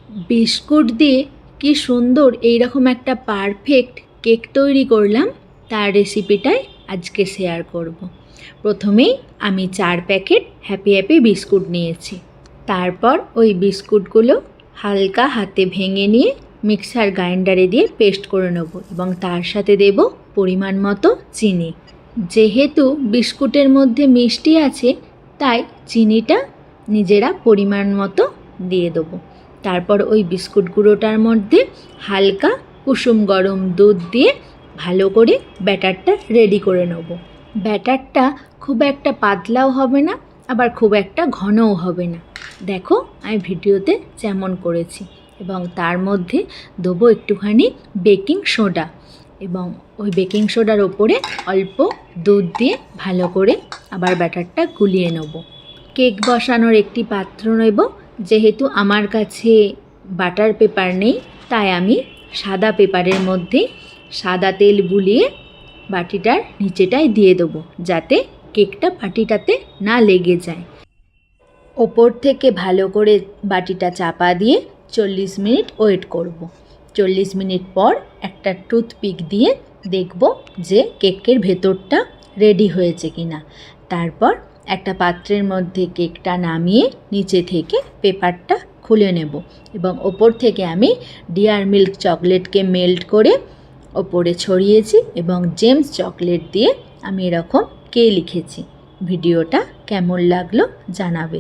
Biscuit দিয়ে কি সুন্দর এইরকম একটা পারফেক্ট কেক তৈরি করলাম, তার রেসিপিটাই আজকে শেয়ার করব। প্রথমেই আমি 4 প্যাকেট হ্যাপি হ্যাপি বিস্কুট নিয়েছি। তারপর ওই বিস্কুটগুলো হালকা হাতে ভেঙে নিয়ে মিক্সার গ্রাইন্ডারে দিয়ে পেস্ট করে নেব এবং তার সাথে দেব পরিমাণ মতো চিনি। যেহেতু বিস্কুটের মধ্যে মিষ্টি আছে, তাই চিনিটা নিজেরা পরিমাণ মতো দিয়ে দেবো। তারপর ওই বিস্কুট গুঁড়োটার মধ্যে হালকা কুসুম গরম দুধ দিয়ে ভালো করে ব্যাটারটা রেডি করে নেব। ব্যাটারটা খুব একটা পাতলাও হবে না, আবার খুব একটা ঘনও হবে না। দেখো আমি ভিডিওতে যেমন করেছি। এবং তার মধ্যে দেবো একটুখানি বেকিং সোডা এবং ওই বেকিং সোডার ওপরে অল্প দুধ দিয়ে ভালো করে আবার ব্যাটারটা গুলিয়ে নেব। কেক বসানোর একটি পাত্র নেব। যেহেতু আমার কাছে বাটার পেপার নেই, তাই আমি সাদা পেপারের মধ্যে সাদা তেল বুলিয়ে বাটিটার নিচেটায় দিয়ে দেবো, যাতে কেকটা বাটিটাতে না লেগে যায়। ওপর থেকে ভালো করে বাটিটা চাপা দিয়ে 40 মিনিট ওয়েট করব। 40 মিনিট পর একটা টুথপিক দিয়ে দেখব যে কেকের ভেতরটা রেডি হয়েছে কিনা। তারপর একটা পাত্রের মধ্যে কেকটা নামিয়ে নিচে থেকে পেপারটা খুলে নেব এবং ওপর থেকে আমি ডিয়ার মিল্ক চকলেটকে মেল্ট করে ওপরে ছড়িয়েছি এবং জেমস চকলেট দিয়ে আমি এরকম কে লিখেছি। ভিডিওটা কেমন লাগলো জানাবে।